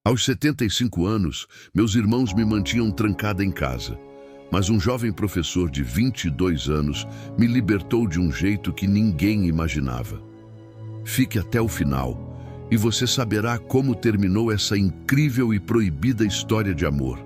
Aos 75 anos, meus irmãos me mantinham trancada em casa. Mas um jovem professor de 22 anos me libertou de um jeito que ninguém imaginava. Fique até o final e você saberá como terminou essa incrível e proibida história de amor,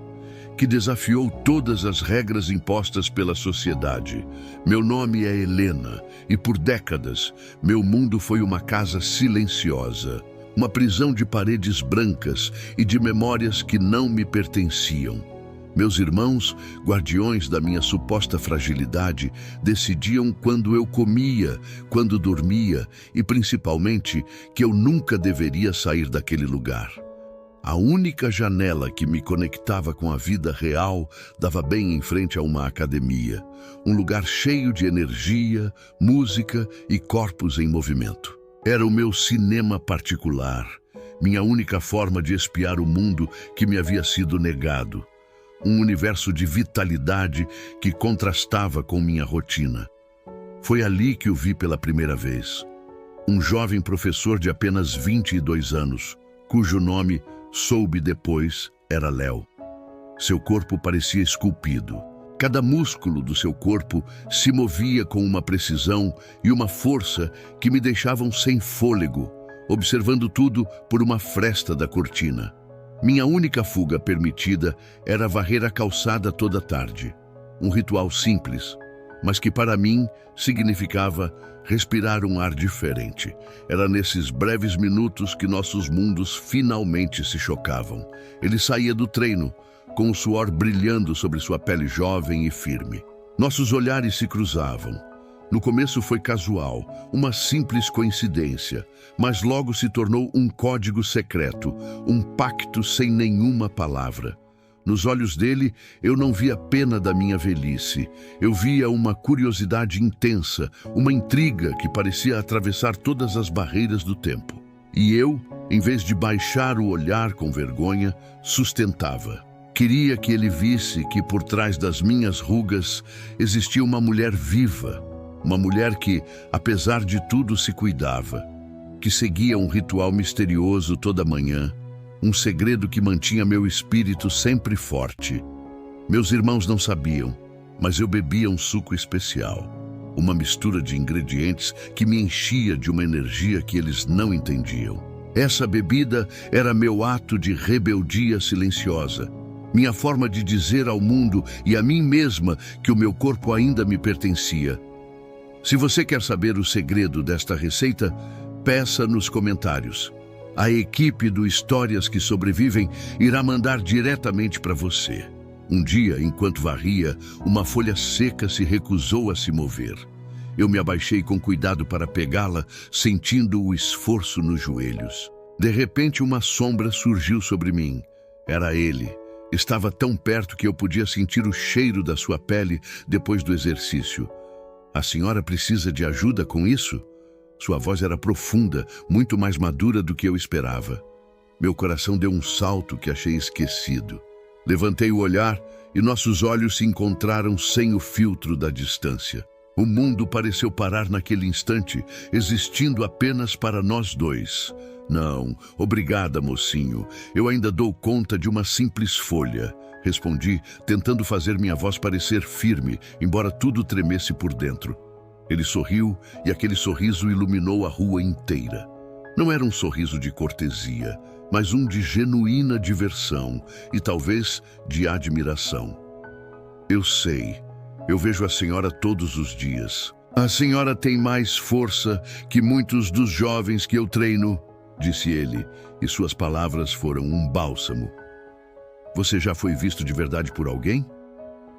que desafiou todas as regras impostas pela sociedade. Meu nome é Helena e por décadas meu mundo foi uma casa silenciosa, uma prisão de paredes brancas e de memórias que não me pertenciam. Meus irmãos, guardiões da minha suposta fragilidade, decidiam quando eu comia, quando dormia e, principalmente, que eu nunca deveria sair daquele lugar. A única janela que me conectava com a vida real dava bem em frente a uma academia, um lugar cheio de energia, música e corpos em movimento. Era o meu cinema particular, minha única forma de espiar o mundo que me havia sido negado. Um universo de vitalidade que contrastava com minha rotina. Foi ali que o vi pela primeira vez. Um jovem professor de apenas 22 anos, cujo nome, soube depois, era Léo. Seu corpo parecia esculpido. Cada músculo do seu corpo se movia com uma precisão e uma força que me deixavam sem fôlego, observando tudo por uma fresta da cortina. Minha única fuga permitida era varrer a calçada toda tarde. Um ritual simples, mas que para mim significava respirar um ar diferente. Era nesses breves minutos que nossos mundos finalmente se chocavam. Ele saía do treino, com o suor brilhando sobre sua pele jovem e firme. Nossos olhares se cruzavam. No começo foi casual, uma simples coincidência, mas logo se tornou um código secreto, um pacto sem nenhuma palavra. Nos olhos dele, eu não via pena da minha velhice. Eu via uma curiosidade intensa, uma intriga que parecia atravessar todas as barreiras do tempo. E eu, em vez de baixar o olhar com vergonha, sustentava. Queria que ele visse que por trás das minhas rugas existia uma mulher viva. Uma mulher que, apesar de tudo, se cuidava, que seguia um ritual misterioso toda manhã, um segredo que mantinha meu espírito sempre forte. Meus irmãos não sabiam, mas eu bebia um suco especial, uma mistura de ingredientes que me enchia de uma energia que eles não entendiam. Essa bebida era meu ato de rebeldia silenciosa, minha forma de dizer ao mundo e a mim mesma que o meu corpo ainda me pertencia. Se você quer saber o segredo desta receita, peça nos comentários. A equipe do Histórias que Sobrevivem irá mandar diretamente para você. Um dia, enquanto varria, uma folha seca se recusou a se mover. Eu me abaixei com cuidado para pegá-la, sentindo o esforço nos joelhos. De repente, uma sombra surgiu sobre mim. Era ele. Estava tão perto que eu podia sentir o cheiro da sua pele depois do exercício. A senhora precisa de ajuda com isso? Sua voz era profunda, muito mais madura do que eu esperava. Meu coração deu um salto que achei esquecido. Levantei o olhar e nossos olhos se encontraram sem o filtro da distância. O mundo pareceu parar naquele instante, existindo apenas para nós dois. Não, obrigada, mocinho. Eu ainda dou conta de uma simples folha. Respondi, tentando fazer minha voz parecer firme, embora tudo tremesse por dentro. Ele sorriu e aquele sorriso iluminou a rua inteira. Não era um sorriso de cortesia, mas um de genuína diversão e talvez de admiração. Eu sei, eu vejo a senhora todos os dias. A senhora tem mais força que muitos dos jovens que eu treino, disse ele, e suas palavras foram um bálsamo. Você já foi visto de verdade por alguém?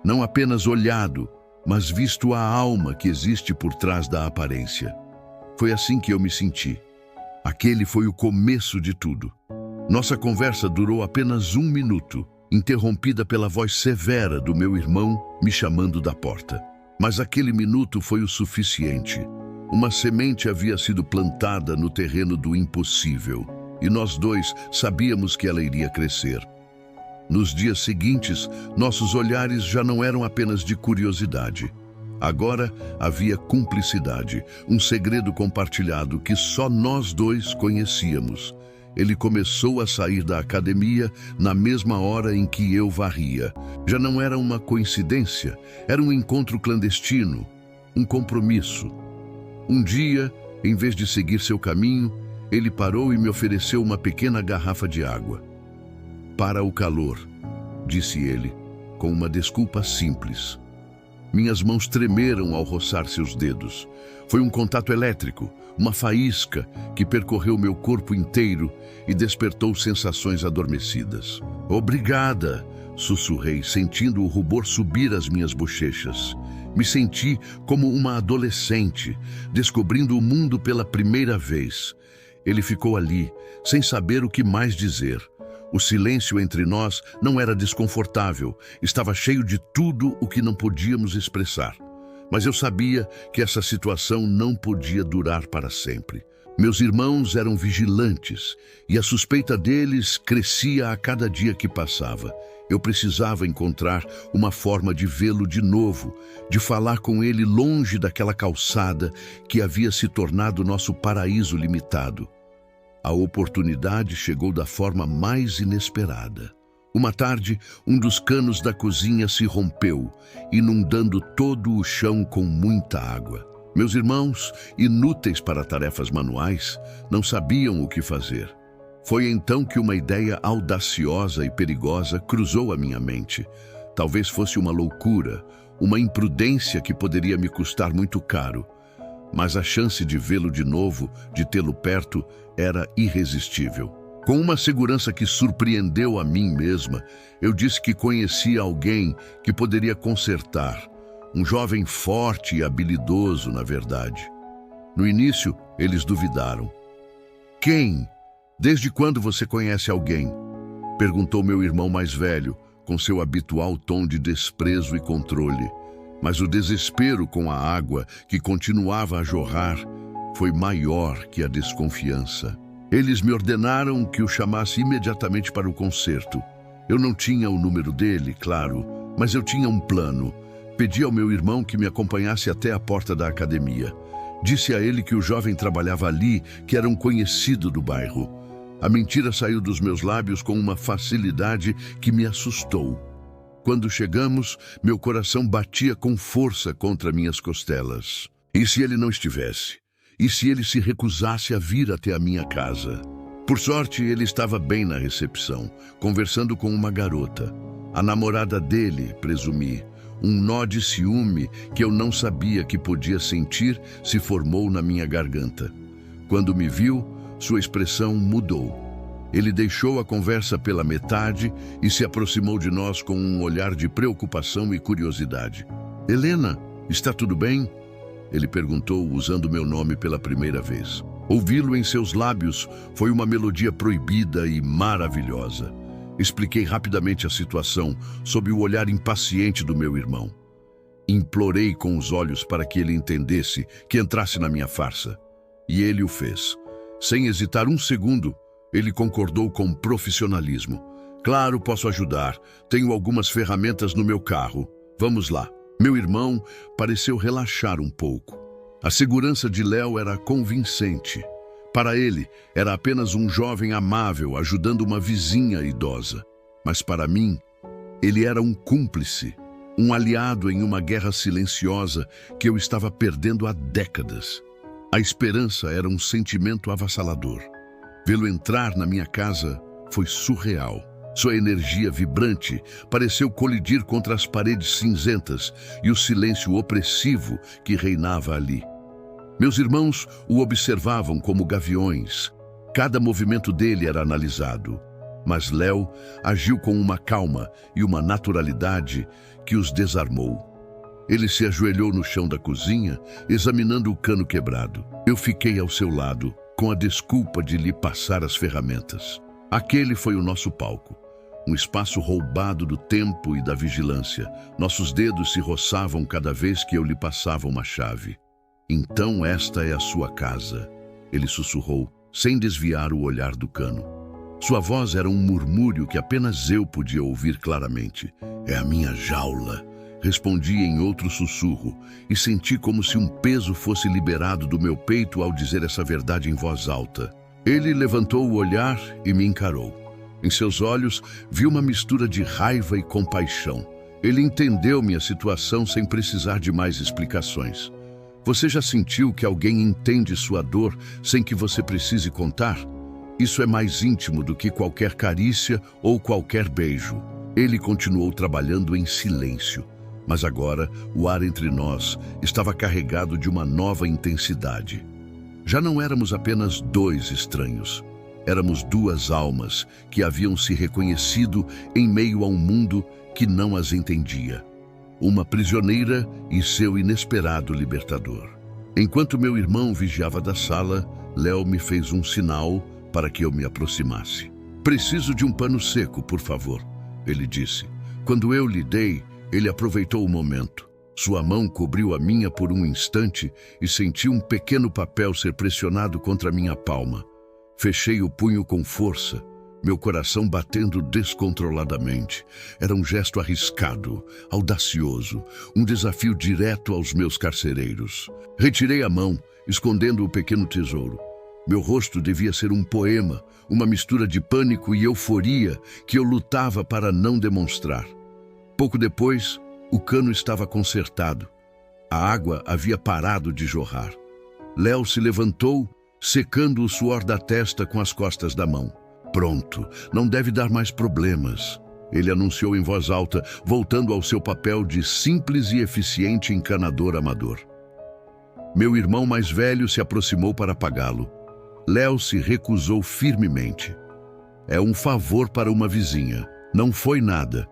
Não apenas olhado, mas visto a alma que existe por trás da aparência. Foi assim que eu me senti. Aquele foi o começo de tudo. Nossa conversa durou apenas 1 minuto, interrompida pela voz severa do meu irmão me chamando da porta. Mas aquele minuto foi o suficiente. Uma semente havia sido plantada no terreno do impossível, e nós dois sabíamos que ela iria crescer. Nos dias seguintes, nossos olhares já não eram apenas de curiosidade. Agora havia cumplicidade, um segredo compartilhado que só nós dois conhecíamos. Ele começou a sair da academia na mesma hora em que eu varria. Já não era uma coincidência, era um encontro clandestino, um compromisso. Um dia, em vez de seguir seu caminho, ele parou e me ofereceu uma pequena garrafa de água. "Para o calor", disse ele, com uma desculpa simples. Minhas mãos tremeram ao roçar seus dedos. Foi um contato elétrico, uma faísca que percorreu meu corpo inteiro e despertou sensações adormecidas. "Obrigada", sussurrei, sentindo o rubor subir às minhas bochechas. Me senti como uma adolescente, descobrindo o mundo pela primeira vez. Ele ficou ali, sem saber o que mais dizer. O silêncio entre nós não era desconfortável, estava cheio de tudo o que não podíamos expressar. Mas eu sabia que essa situação não podia durar para sempre. Meus irmãos eram vigilantes e a suspeita deles crescia a cada dia que passava. Eu precisava encontrar uma forma de vê-lo de novo, de falar com ele longe daquela calçada que havia se tornado nosso paraíso limitado. A oportunidade chegou da forma mais inesperada. Uma tarde, um dos canos da cozinha se rompeu, inundando todo o chão com muita água. Meus irmãos, inúteis para tarefas manuais, não sabiam o que fazer. Foi então que uma ideia audaciosa e perigosa cruzou a minha mente. Talvez fosse uma loucura, uma imprudência que poderia me custar muito caro. Mas a chance de vê-lo de novo, de tê-lo perto, era irresistível. Com uma segurança que surpreendeu a mim mesma, eu disse que conhecia alguém que poderia consertar. Um jovem forte e habilidoso, na verdade. No início, eles duvidaram. "Quem? Desde quando você conhece alguém?" perguntou meu irmão mais velho, com seu habitual tom de desprezo e controle. Mas o desespero com a água que continuava a jorrar foi maior que a desconfiança. Eles me ordenaram que o chamasse imediatamente para o concerto. Eu não tinha o número dele, claro, mas eu tinha um plano. Pedi ao meu irmão que me acompanhasse até a porta da academia. Disse a ele que o jovem trabalhava ali, que era um conhecido do bairro. A mentira saiu dos meus lábios com uma facilidade que me assustou. Quando chegamos, meu coração batia com força contra minhas costelas. E se ele não estivesse? E se ele se recusasse a vir até a minha casa? Por sorte, ele estava bem na recepção, conversando com uma garota. A namorada dele, presumi. Um nó de ciúme que eu não sabia que podia sentir se formou na minha garganta. Quando me viu, sua expressão mudou. Ele deixou a conversa pela metade e se aproximou de nós com um olhar de preocupação e curiosidade. "Helena, está tudo bem?" ele perguntou, usando meu nome pela primeira vez. Ouvi-lo em seus lábios foi uma melodia proibida e maravilhosa. Expliquei rapidamente a situação, sob o olhar impaciente do meu irmão. Implorei com os olhos para que ele entendesse, que entrasse na minha farsa. E ele o fez. Sem hesitar um segundo, ele concordou com profissionalismo. "Claro, posso ajudar. Tenho algumas ferramentas no meu carro. Vamos lá." Meu irmão pareceu relaxar um pouco. A segurança de Léo era convincente. Para ele, era apenas um jovem amável ajudando uma vizinha idosa. Mas para mim, ele era um cúmplice, um aliado em uma guerra silenciosa que eu estava perdendo há décadas. A esperança era um sentimento avassalador. Vê-lo entrar na minha casa foi surreal. Sua energia vibrante pareceu colidir contra as paredes cinzentas e o silêncio opressivo que reinava ali. Meus irmãos o observavam como gaviões. Cada movimento dele era analisado. Mas Léo agiu com uma calma e uma naturalidade que os desarmou. Ele se ajoelhou no chão da cozinha, examinando o cano quebrado. Eu fiquei ao seu lado, com a desculpa de lhe passar as ferramentas. Aquele foi o nosso palco. Um espaço roubado do tempo e da vigilância. Nossos dedos se roçavam cada vez que eu lhe passava uma chave. "Então esta é a sua casa", ele sussurrou, sem desviar o olhar do cano. Sua voz era um murmúrio que apenas eu podia ouvir claramente. "É a minha jaula", respondi em outro sussurro, e senti como se um peso fosse liberado do meu peito ao dizer essa verdade em voz alta. Ele levantou o olhar e me encarou. Em seus olhos, vi uma mistura de raiva e compaixão. Ele entendeu minha situação sem precisar de mais explicações. Você já sentiu que alguém entende sua dor sem que você precise contar? Isso é mais íntimo do que qualquer carícia ou qualquer beijo. Ele continuou trabalhando em silêncio, mas agora o ar entre nós estava carregado de uma nova intensidade. Já não éramos apenas dois estranhos. Éramos duas almas que haviam se reconhecido em meio a um mundo que não as entendia. Uma prisioneira e seu inesperado libertador. Enquanto meu irmão vigiava da sala, Léo me fez um sinal para que eu me aproximasse. "Preciso de um pano seco, por favor", ele disse. Quando eu lhe dei, ele aproveitou o momento. Sua mão cobriu a minha por um instante e senti um pequeno papel ser pressionado contra minha palma. Fechei o punho com força, meu coração batendo descontroladamente. Era um gesto arriscado, audacioso, um desafio direto aos meus carcereiros. Retirei a mão, escondendo o pequeno tesouro. Meu rosto devia ser um poema, uma mistura de pânico e euforia que eu lutava para não demonstrar. Pouco depois, o cano estava consertado. A água havia parado de jorrar. Léo se levantou, secando o suor da testa com as costas da mão. "Pronto, não deve dar mais problemas", ele anunciou em voz alta, voltando ao seu papel de simples e eficiente encanador amador. Meu irmão mais velho se aproximou para apagá-lo. Léo se recusou firmemente. "É um favor para uma vizinha. Não foi nada",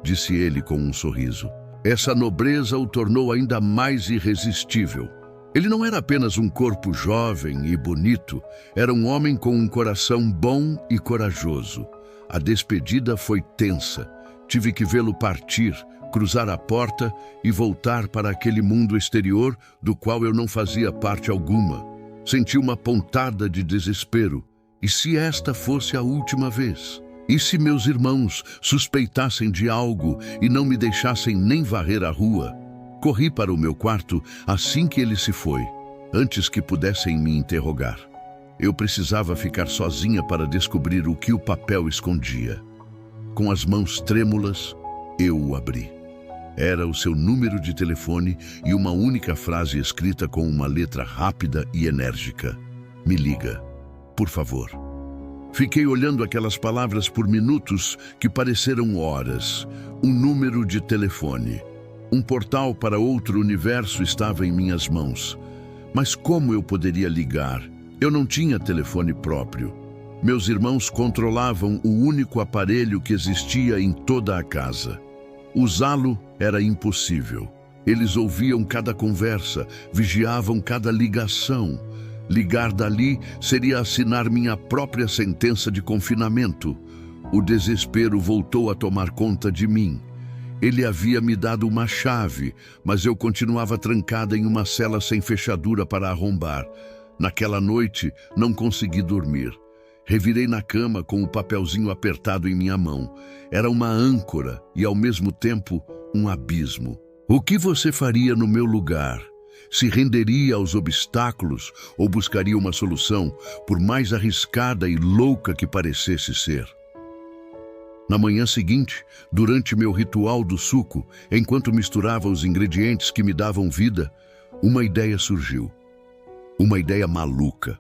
disse ele com um sorriso. Essa nobreza o tornou ainda mais irresistível. Ele não era apenas um corpo jovem e bonito, era um homem com um coração bom e corajoso. A despedida foi tensa. Tive que vê-lo partir, cruzar a porta e voltar para aquele mundo exterior do qual eu não fazia parte alguma. Senti uma pontada de desespero. E se esta fosse a última vez? E se meus irmãos suspeitassem de algo e não me deixassem nem varrer a rua? Corri para o meu quarto assim que ele se foi, antes que pudessem me interrogar. Eu precisava ficar sozinha para descobrir o que o papel escondia. Com as mãos trêmulas, eu o abri. Era o seu número de telefone e uma única frase escrita com uma letra rápida e enérgica: "Me liga, por favor". Fiquei olhando aquelas palavras por minutos que pareceram horas. Um número de telefone. Um portal para outro universo estava em minhas mãos. Mas como eu poderia ligar? Eu não tinha telefone próprio. Meus irmãos controlavam o único aparelho que existia em toda a casa. Usá-lo era impossível. Eles ouviam cada conversa, vigiavam cada ligação. Ligar dali seria assinar minha própria sentença de confinamento. O desespero voltou a tomar conta de mim. Ele havia me dado uma chave, mas eu continuava trancada em uma cela sem fechadura para arrombar. Naquela noite, não consegui dormir. Revirei na cama com o papelzinho apertado em minha mão. Era uma âncora e, ao mesmo tempo, um abismo. O que você faria no meu lugar? Se renderia aos obstáculos ou buscaria uma solução, por mais arriscada e louca que parecesse ser? Na manhã seguinte, durante meu ritual do suco, enquanto misturava os ingredientes que me davam vida, uma ideia surgiu. Uma ideia maluca.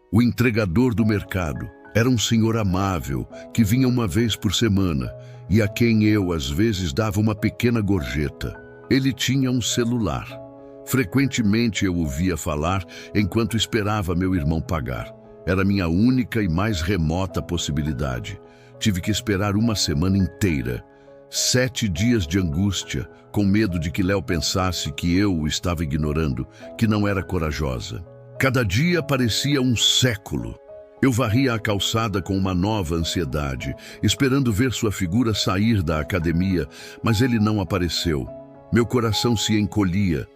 O entregador do mercado era um senhor amável que vinha uma vez por semana e a quem eu, às vezes, dava uma pequena gorjeta. Ele tinha um celular. Frequentemente eu ouvia falar enquanto esperava meu irmão pagar. Era minha única e mais remota possibilidade. Tive que esperar uma semana inteira. 7 dias de angústia, com medo de que Léo pensasse que eu o estava ignorando, que não era corajosa. Cada dia parecia um século. Eu varria a calçada com uma nova ansiedade, esperando ver sua figura sair da academia, mas ele não apareceu. Meu coração se encolhia.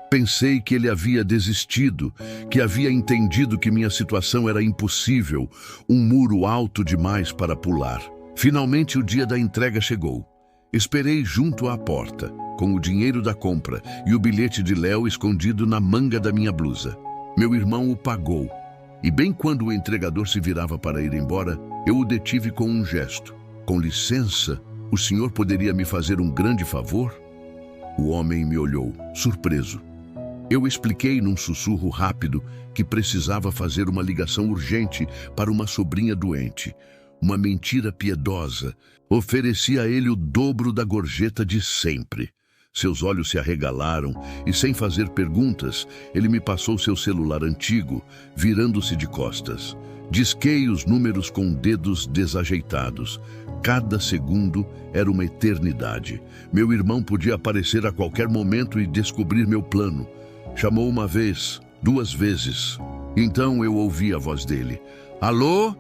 Pensei que ele havia desistido, que havia entendido que minha situação era impossível, um muro alto demais para pular. Finalmente o dia da entrega chegou. Esperei junto à porta, com o dinheiro da compra e o bilhete de Léo escondido na manga da minha blusa. Meu irmão o pagou. E bem quando o entregador se virava para ir embora, eu o detive com um gesto. Com licença, o senhor poderia me fazer um grande favor? O homem me olhou, surpreso. Eu expliquei num sussurro rápido que precisava fazer uma ligação urgente para uma sobrinha doente. Uma mentira piedosa. Ofereci a ele o dobro da gorjeta de sempre. Seus olhos se arregalaram e, sem fazer perguntas, ele me passou seu celular antigo, virando-se de costas. Disquei os números com dedos desajeitados. Cada segundo era uma eternidade. Meu irmão podia aparecer a qualquer momento e descobrir meu plano. Chamou uma vez, 2 vezes. Então eu ouvi a voz dele. Alô?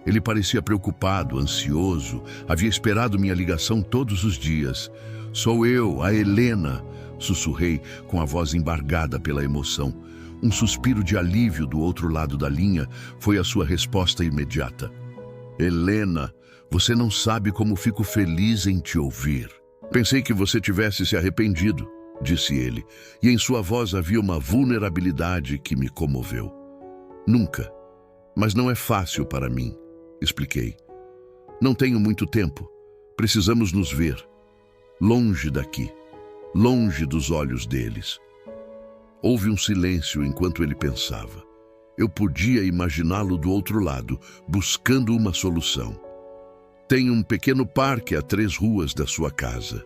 Ele parecia preocupado, ansioso. Havia esperado minha ligação todos os dias. Sou eu, a Helena, sussurrei com a voz embargada pela emoção. Um suspiro de alívio do outro lado da linha foi a sua resposta imediata. Helena, você não sabe como fico feliz em te ouvir. Pensei que você tivesse se arrependido, disse ele, e em sua voz havia uma vulnerabilidade que me comoveu. Nunca, mas não é fácil para mim, expliquei. Não tenho muito tempo, precisamos nos ver. Longe daqui, longe dos olhos deles. Houve um silêncio enquanto ele pensava. Eu podia imaginá-lo do outro lado, buscando uma solução. Tem um pequeno parque a 3 ruas da sua casa.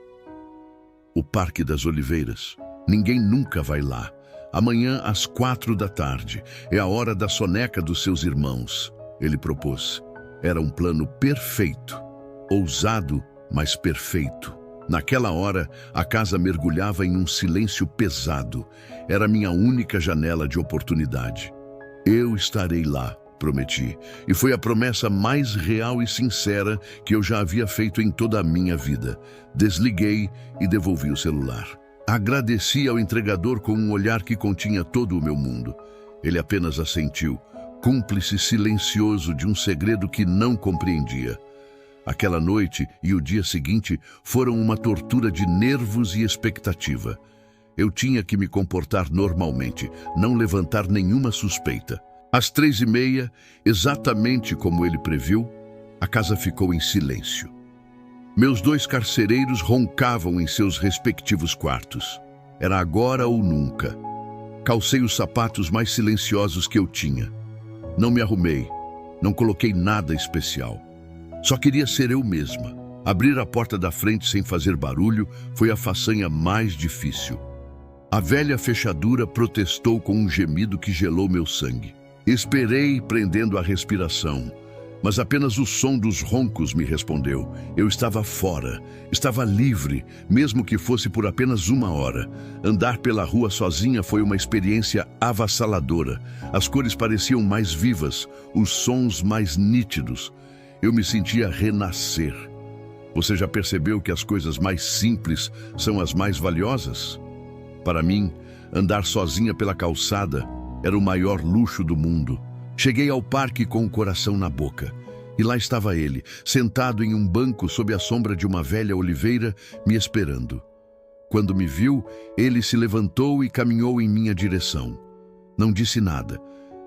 O Parque das Oliveiras. Ninguém nunca vai lá. Amanhã às 4 da tarde. É a hora da soneca dos seus irmãos. Ele propôs. Era um plano perfeito. Ousado, mas perfeito. Naquela hora, a casa mergulhava em um silêncio pesado. Era minha única janela de oportunidade. Eu estarei lá, prometi. E foi a promessa mais real e sincera que eu já havia feito em toda a minha vida. Desliguei e devolvi o celular. Agradeci ao entregador com um olhar que continha todo o meu mundo. Ele apenas assentiu, cúmplice silencioso de um segredo que não compreendia. Aquela noite e o dia seguinte foram uma tortura de nervos e expectativa. Eu tinha que me comportar normalmente, não levantar nenhuma suspeita. Às 3h30, exatamente como ele previu, a casa ficou em silêncio. Meus 2 carcereiros roncavam em seus respectivos quartos. Era agora ou nunca. Calcei os sapatos mais silenciosos que eu tinha. Não me arrumei, não coloquei nada especial. Só queria ser eu mesma. Abrir a porta da frente sem fazer barulho foi a façanha mais difícil. A velha fechadura protestou com um gemido que gelou meu sangue. Esperei, prendendo a respiração, mas apenas o som dos roncos me respondeu. Eu estava fora, estava livre, mesmo que fosse por apenas 1 hora. Andar pela rua sozinha foi uma experiência avassaladora. As cores pareciam mais vivas, os sons mais nítidos. Eu me sentia renascer. Você já percebeu que as coisas mais simples são as mais valiosas? Para mim, andar sozinha pela calçada era o maior luxo do mundo. Cheguei ao parque com o coração na boca. E lá estava ele, sentado em um banco sob a sombra de uma velha oliveira, me esperando. Quando me viu, ele se levantou e caminhou em minha direção. Não disse nada.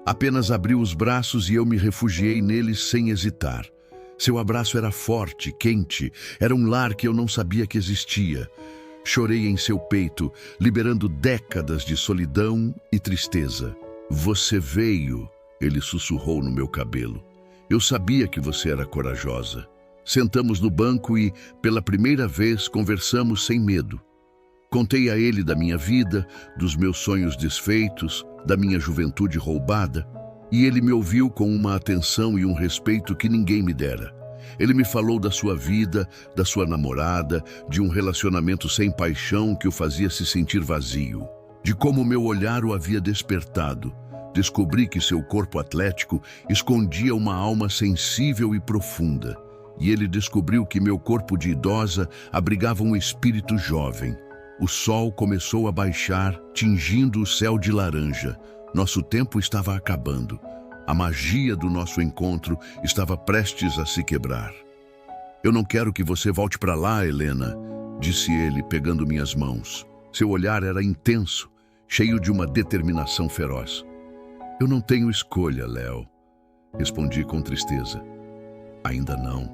Apenas abriu os braços e eu me refugiei neles sem hesitar. Seu abraço era forte, quente, era um lar que eu não sabia que existia. Chorei em seu peito, liberando décadas de solidão e tristeza. Você veio, ele sussurrou no meu cabelo. Eu sabia que você era corajosa. Sentamos no banco e, pela primeira vez, conversamos sem medo. Contei a ele da minha vida, dos meus sonhos desfeitos, da minha juventude roubada. E ele me ouviu com uma atenção e um respeito que ninguém me dera. Ele me falou da sua vida, da sua namorada, de um relacionamento sem paixão que o fazia se sentir vazio, de como meu olhar o havia despertado. Descobri que seu corpo atlético escondia uma alma sensível e profunda. E ele descobriu que meu corpo de idosa abrigava um espírito jovem. O sol começou a baixar, tingindo o céu de laranja. Nosso tempo estava acabando. A magia do nosso encontro estava prestes a se quebrar. Eu não quero que você volte para lá, Helena, disse ele, pegando minhas mãos. Seu olhar era intenso, cheio de uma determinação feroz. Eu não tenho escolha, Léo, respondi com tristeza. Ainda não.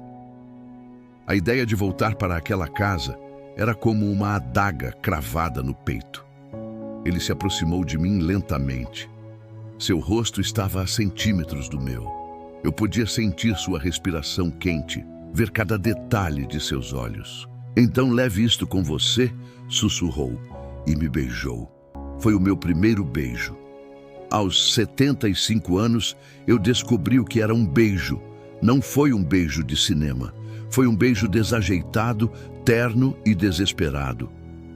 A ideia de voltar para aquela casa era como uma adaga cravada no peito. Ele se aproximou de mim lentamente. Seu rosto estava a centímetros do meu. Eu podia sentir sua respiração quente, ver cada detalhe de seus olhos. Então leve isto com você, sussurrou, e me beijou. Foi o meu primeiro beijo. Aos 75 anos, eu descobri o que era um beijo. Não foi um beijo de cinema. Foi um beijo desajeitado, terno e desesperado.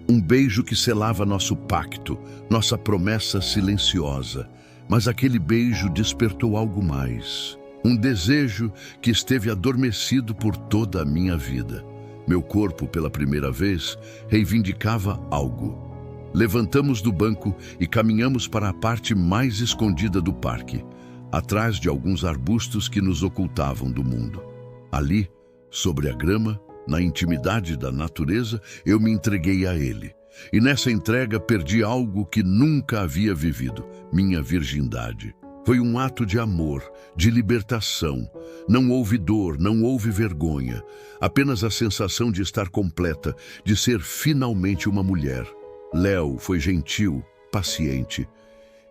Um beijo que selava nosso pacto, nossa promessa silenciosa. Mas aquele beijo despertou algo mais. Um desejo que esteve adormecido por toda a minha vida. Meu corpo, pela primeira vez, reivindicava algo. Levantamos do banco e caminhamos para a parte mais escondida do parque, atrás de alguns arbustos que nos ocultavam do mundo. Ali, sobre a grama, na intimidade da natureza, eu me entreguei a ele. E nessa entrega perdi algo que nunca havia vivido, minha virgindade. Foi um ato de amor, de libertação. Não houve dor, não houve vergonha. Apenas a sensação de estar completa, de ser finalmente uma mulher. Léo foi gentil, paciente.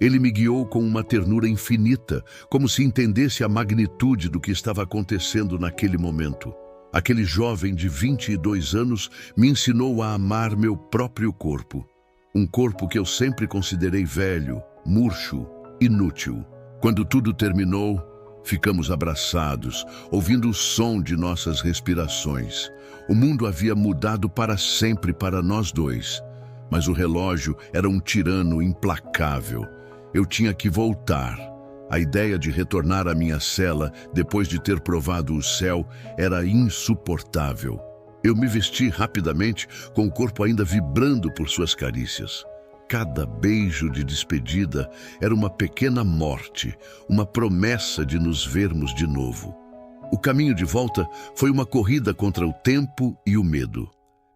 Ele me guiou com uma ternura infinita, como se entendesse a magnitude do que estava acontecendo naquele momento. Aquele jovem de 22 anos me ensinou a amar meu próprio corpo. Um corpo que eu sempre considerei velho, murcho, inútil. Quando tudo terminou, ficamos abraçados, ouvindo o som de nossas respirações. O mundo havia mudado para sempre para nós dois, mas o relógio era um tirano implacável. Eu tinha que voltar. A ideia de retornar à minha cela, depois de ter provado o céu, era insuportável. Eu me vesti rapidamente, com o corpo ainda vibrando por suas carícias. Cada beijo de despedida era uma pequena morte, uma promessa de nos vermos de novo. O caminho de volta foi uma corrida contra o tempo e o medo.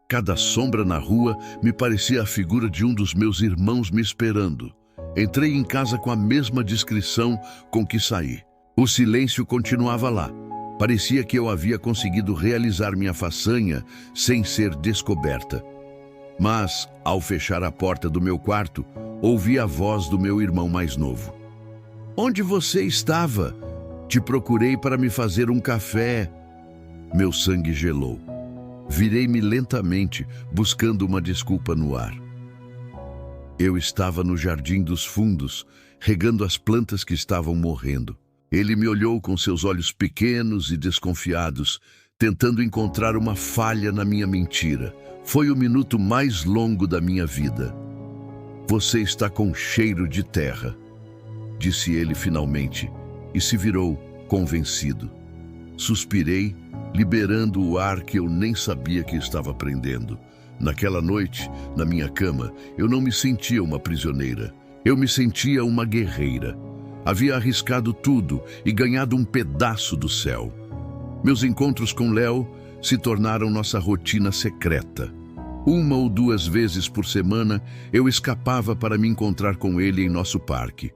Cada sombra na rua me parecia a figura de um dos meus irmãos me esperando. Entrei em casa com a mesma discrição com que saí. O silêncio continuava lá. Parecia que eu havia conseguido realizar minha façanha sem ser descoberta. Mas, ao fechar a porta do meu quarto, ouvi a voz do meu irmão mais novo. "Onde você estava? Te procurei para me fazer um café." Meu sangue gelou. Virei-me lentamente, buscando uma desculpa no ar. Eu estava no jardim dos fundos, regando as plantas que estavam morrendo. Ele me olhou com seus olhos pequenos e desconfiados, tentando encontrar uma falha na minha mentira. Foi o minuto mais longo da minha vida. "Você está com cheiro de terra", disse ele finalmente, e se virou, convencido. Suspirei, liberando o ar que eu nem sabia que estava prendendo. Naquela noite, na minha cama, eu não me sentia uma prisioneira. Eu me sentia uma guerreira. Havia arriscado tudo e ganhado um pedaço do céu. Meus encontros com Léo se tornaram nossa rotina secreta. 1 ou 2 vezes por semana, eu escapava para me encontrar com ele em nosso parque.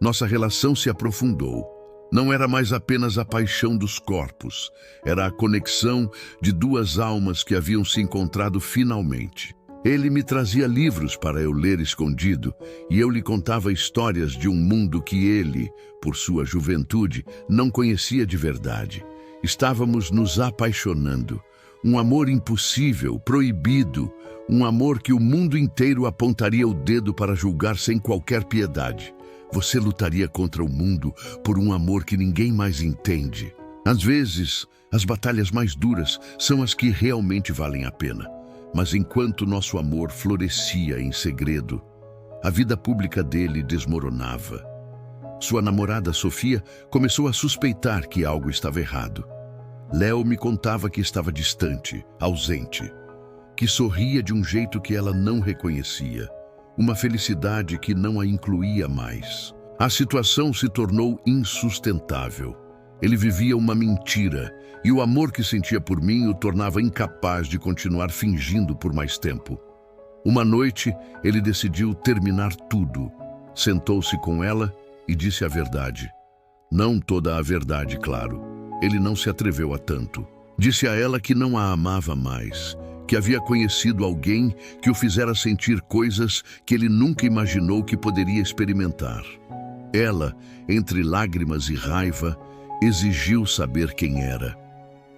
Nossa relação se aprofundou. Não era mais apenas a paixão dos corpos, era a conexão de 2 almas que haviam se encontrado finalmente. Ele me trazia livros para eu ler escondido, e eu lhe contava histórias de um mundo que ele, por sua juventude, não conhecia de verdade. Estávamos nos apaixonando. Um amor impossível, proibido, um amor que o mundo inteiro apontaria o dedo para julgar sem qualquer piedade. Você lutaria contra o mundo por um amor que ninguém mais entende. Às vezes, as batalhas mais duras são as que realmente valem a pena. Mas enquanto nosso amor florescia em segredo, a vida pública dele desmoronava. Sua namorada, Sofia, começou a suspeitar que algo estava errado. Léo me contava que estava distante, ausente, que sorria de um jeito que ela não reconhecia, uma felicidade que não a incluía mais. A situação se tornou insustentável. Ele vivia uma mentira, e o amor que sentia por mim o tornava incapaz de continuar fingindo por mais tempo. Uma noite, ele decidiu terminar tudo. Sentou-se com ela e disse a verdade. Não toda a verdade, claro. Ele não se atreveu a tanto. Disse a ela que não a amava mais, que havia conhecido alguém que o fizera sentir coisas que ele nunca imaginou que poderia experimentar. Ela, entre lágrimas e raiva, exigiu saber quem era.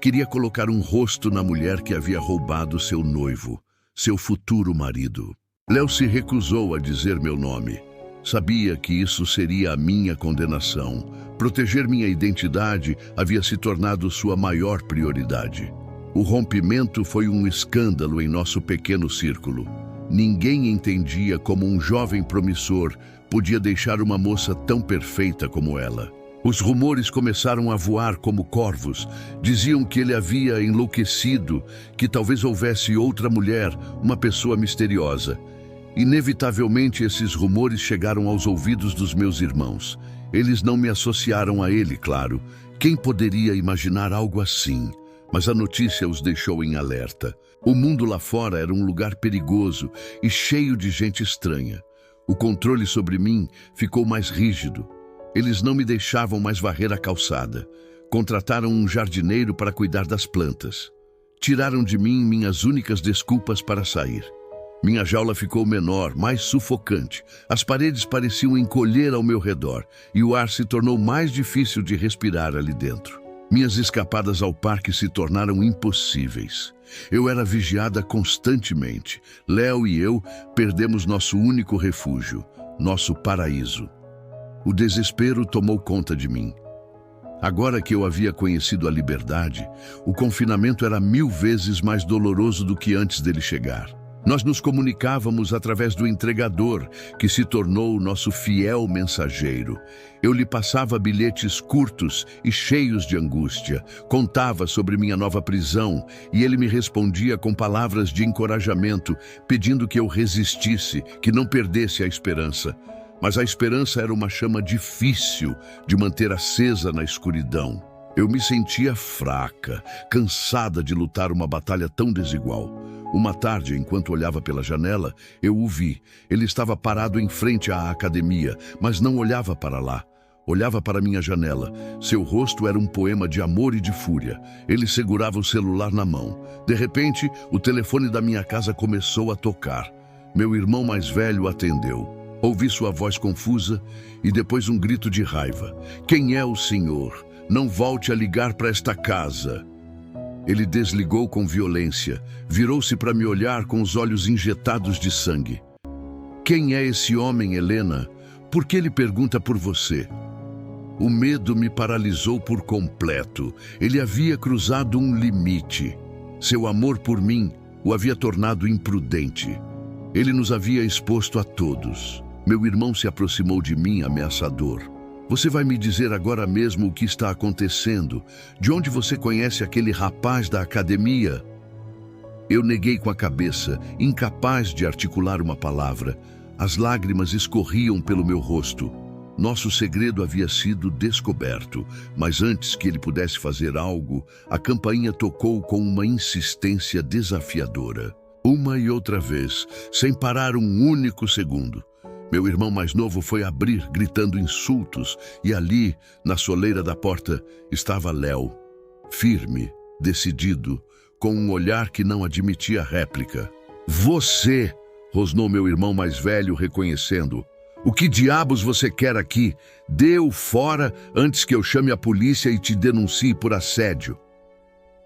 Queria colocar um rosto na mulher que havia roubado seu noivo, seu futuro marido. Léo se recusou a dizer meu nome. Sabia que isso seria a minha condenação. Proteger minha identidade havia se tornado sua maior prioridade. O rompimento foi um escândalo em nosso pequeno círculo. Ninguém entendia como um jovem promissor podia deixar uma moça tão perfeita como ela. Os rumores começaram a voar como corvos. Diziam que ele havia enlouquecido, que talvez houvesse outra mulher, uma pessoa misteriosa. Inevitavelmente, esses rumores chegaram aos ouvidos dos meus irmãos. Eles não me associaram a ele, claro. Quem poderia imaginar algo assim? Mas a notícia os deixou em alerta. O mundo lá fora era um lugar perigoso e cheio de gente estranha. O controle sobre mim ficou mais rígido. Eles não me deixavam mais varrer a calçada. Contrataram um jardineiro para cuidar das plantas. Tiraram de mim minhas únicas desculpas para sair. Minha jaula ficou menor, mais sufocante. As paredes pareciam encolher ao meu redor e o ar se tornou mais difícil de respirar ali dentro. Minhas escapadas ao parque se tornaram impossíveis. Eu era vigiada constantemente. Léo e eu perdemos nosso único refúgio, nosso paraíso. O desespero tomou conta de mim. Agora que eu havia conhecido a liberdade, o confinamento era 1000 vezes mais doloroso do que antes dele chegar. Nós nos comunicávamos através do entregador, que se tornou o nosso fiel mensageiro. Eu lhe passava bilhetes curtos e cheios de angústia, contava sobre minha nova prisão e ele me respondia com palavras de encorajamento, pedindo que eu resistisse, que não perdesse a esperança. Mas a esperança era uma chama difícil de manter acesa na escuridão. Eu me sentia fraca, cansada de lutar uma batalha tão desigual. Uma tarde, enquanto olhava pela janela, eu o vi. Ele estava parado em frente à academia, mas não olhava para lá. Olhava para minha janela. Seu rosto era um poema de amor e de fúria. Ele segurava o celular na mão. De repente, o telefone da minha casa começou a tocar. Meu irmão mais velho atendeu. Ouvi sua voz confusa e depois um grito de raiva. Quem é o senhor? Não volte a ligar para esta casa. Ele desligou com violência, virou-se para me olhar com os olhos injetados de sangue. Quem é esse homem, Helena? Por que ele pergunta por você? O medo me paralisou por completo. Ele havia cruzado um limite. Seu amor por mim o havia tornado imprudente. Ele nos havia exposto a todos. Meu irmão se aproximou de mim, ameaçador. Você vai me dizer agora mesmo o que está acontecendo? De onde você conhece aquele rapaz da academia? Eu neguei com a cabeça, incapaz de articular uma palavra. As lágrimas escorriam pelo meu rosto. Nosso segredo havia sido descoberto, mas antes que ele pudesse fazer algo, a campainha tocou com uma insistência desafiadora. Uma e outra vez, sem parar um único segundo. Meu irmão mais novo foi abrir, gritando insultos, e ali, na soleira da porta, estava Léo, firme, decidido, com um olhar que não admitia réplica. Você, rosnou meu irmão mais velho, reconhecendo. O que diabos você quer aqui? Dê-o fora antes que eu chame a polícia e te denuncie por assédio.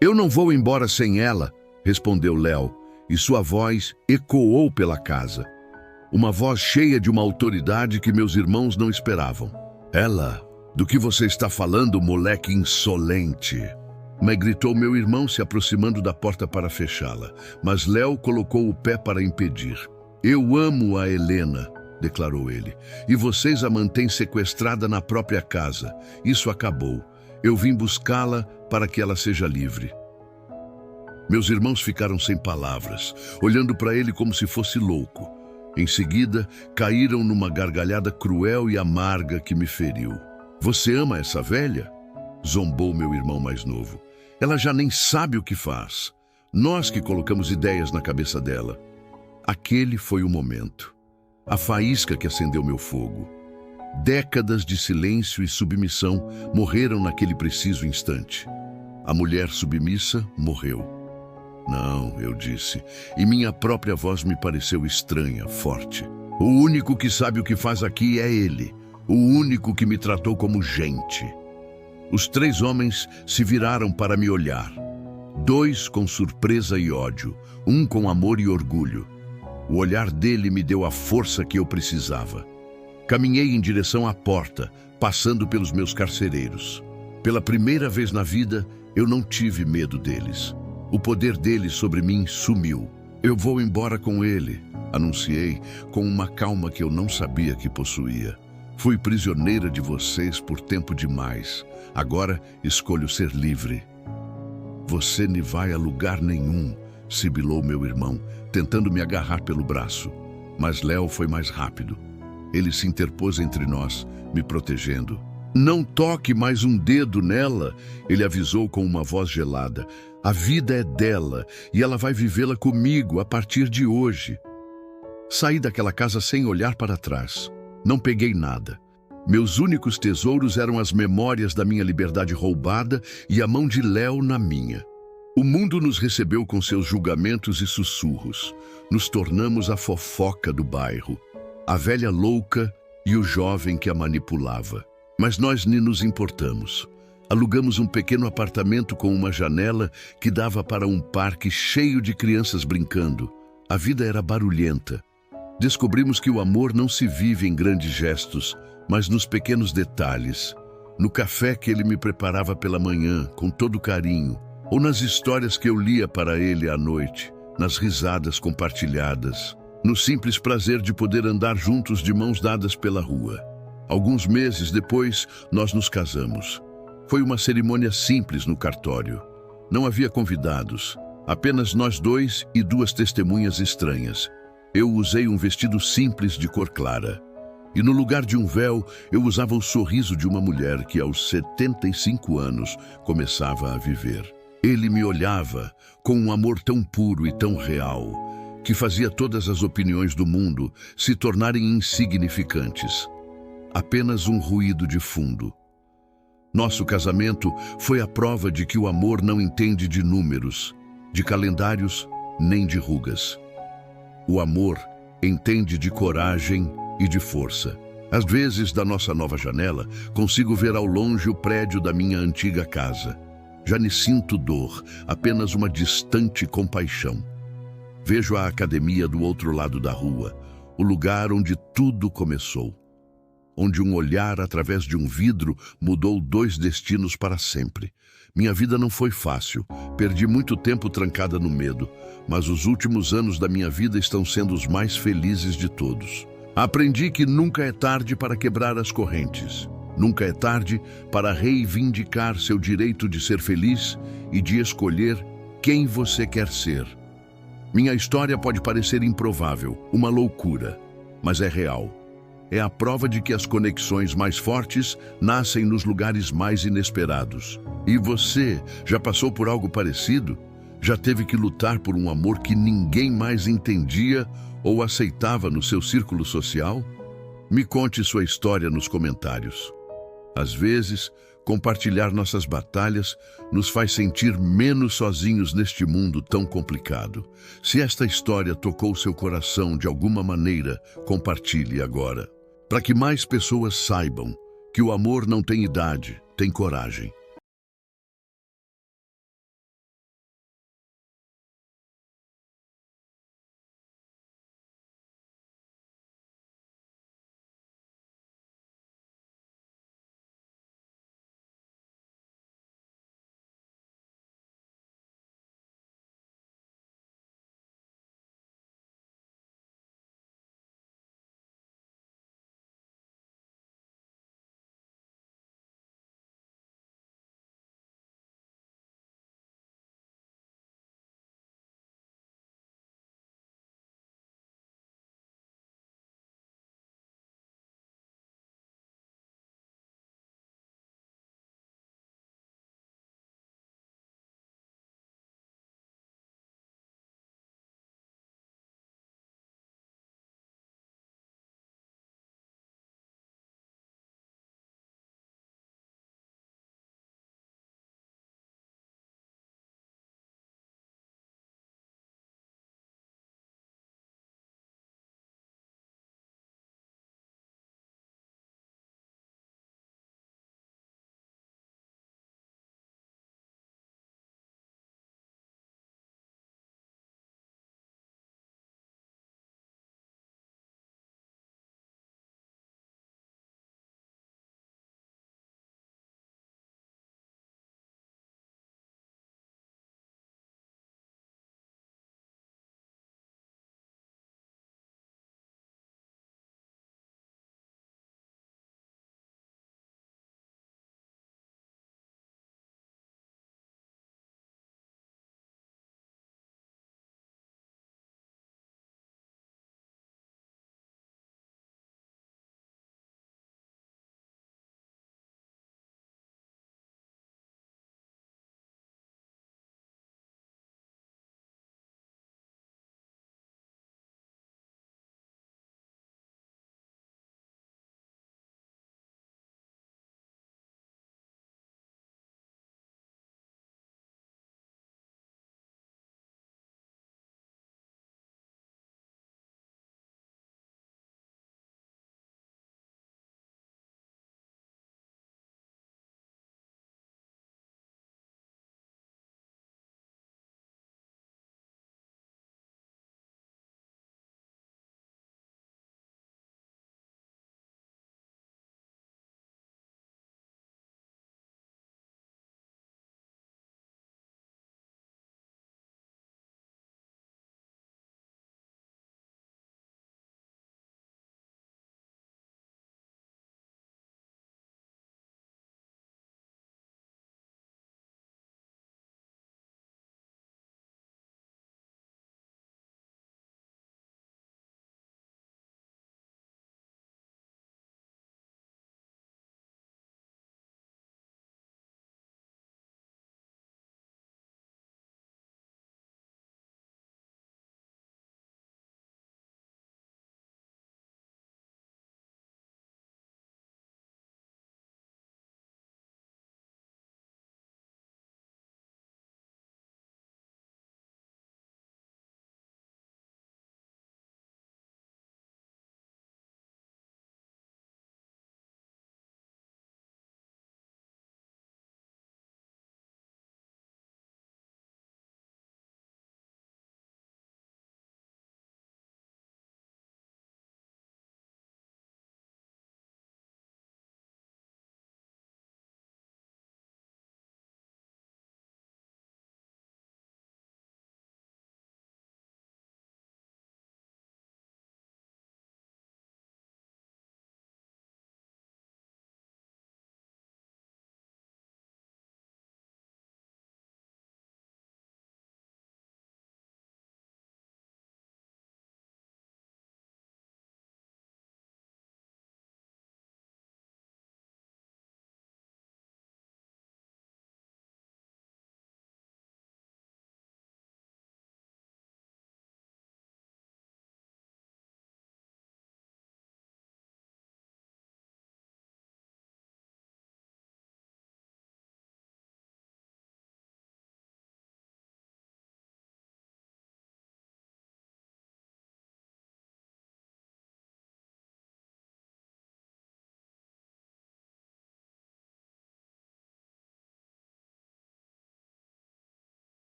Eu não vou embora sem ela, respondeu Léo, e sua voz ecoou pela casa. Uma voz cheia de uma autoridade que meus irmãos não esperavam. Ela, do que você está falando, moleque insolente? Me gritou meu irmão, se aproximando da porta para fechá-la, mas Léo colocou o pé para impedir. Eu amo a Helena, declarou ele, e vocês a mantêm sequestrada na própria casa. Isso acabou. Eu vim buscá-la para que ela seja livre. Meus irmãos ficaram sem palavras, olhando para ele como se fosse louco. Em seguida, caíram numa gargalhada cruel e amarga que me feriu. Você ama essa velha? Zombou meu irmão mais novo. Ela já nem sabe o que faz. Nós que colocamos ideias na cabeça dela. Aquele foi o momento. A faísca que acendeu meu fogo. Décadas de silêncio e submissão morreram naquele preciso instante. A mulher submissa morreu. Não, eu disse, e minha própria voz me pareceu estranha, forte. O único que sabe o que faz aqui é ele, o único que me tratou como gente. Os 3 homens se viraram para me olhar. 2 com surpresa e ódio, um com amor e orgulho. O olhar dele me deu a força que eu precisava. Caminhei em direção à porta, passando pelos meus carcereiros. Pela primeira vez na vida, eu não tive medo deles. O poder deles sobre mim sumiu. Eu vou embora com ele, anunciei com uma calma que eu não sabia que possuía. Fui prisioneira de vocês por tempo demais. Agora escolho ser livre. Você não vai a lugar nenhum, sibilou meu irmão, tentando me agarrar pelo braço. Mas Léo foi mais rápido. Ele se interpôs entre nós, me protegendo. Não toque mais um dedo nela, ele avisou com uma voz gelada. A vida é dela e ela vai vivê-la comigo a partir de hoje. Saí daquela casa sem olhar para trás. Não peguei nada. Meus únicos tesouros eram as memórias da minha liberdade roubada e a mão de Léo na minha. O mundo nos recebeu com seus julgamentos e sussurros. Nos tornamos a fofoca do bairro, a velha louca e o jovem que a manipulava. Mas nós nem nos importamos. Alugamos um pequeno apartamento com uma janela que dava para um parque cheio de crianças brincando. A vida era barulhenta. Descobrimos que o amor não se vive em grandes gestos, mas nos pequenos detalhes. No café que ele me preparava pela manhã, com todo carinho, ou nas histórias que eu lia para ele à noite, nas risadas compartilhadas, no simples prazer de poder andar juntos de mãos dadas pela rua. Alguns meses depois, nós nos casamos. Foi uma cerimônia simples no cartório. Não havia convidados, apenas nós 2 e 2 testemunhas estranhas. Eu usei um vestido simples de cor clara. E no lugar de um véu, eu usava o sorriso de uma mulher que aos 75 anos começava a viver. Ele me olhava com um amor tão puro e tão real, que fazia todas as opiniões do mundo se tornarem insignificantes. Apenas um ruído de fundo. Nosso casamento foi a prova de que o amor não entende de números, de calendários, nem de rugas. O amor entende de coragem e de força. Às vezes, da nossa nova janela, consigo ver ao longe o prédio da minha antiga casa. Já nem sinto dor, apenas uma distante compaixão. Vejo a academia do outro lado da rua, o lugar onde tudo começou. Onde um olhar através de um vidro mudou 2 destinos para sempre. Minha vida não foi fácil, perdi muito tempo trancada no medo, mas os últimos anos da minha vida estão sendo os mais felizes de todos. Aprendi que nunca é tarde para quebrar as correntes. Nunca é tarde para reivindicar seu direito de ser feliz e de escolher quem você quer ser. Minha história pode parecer improvável, uma loucura, mas é real. É a prova de que as conexões mais fortes nascem nos lugares mais inesperados. E você já passou por algo parecido? Já teve que lutar por um amor que ninguém mais entendia ou aceitava no seu círculo social? Me conte sua história nos comentários. Às vezes, compartilhar nossas batalhas nos faz sentir menos sozinhos neste mundo tão complicado. Se esta história tocou seu coração de alguma maneira, compartilhe agora. Para que mais pessoas saibam que o amor não tem idade, tem coragem.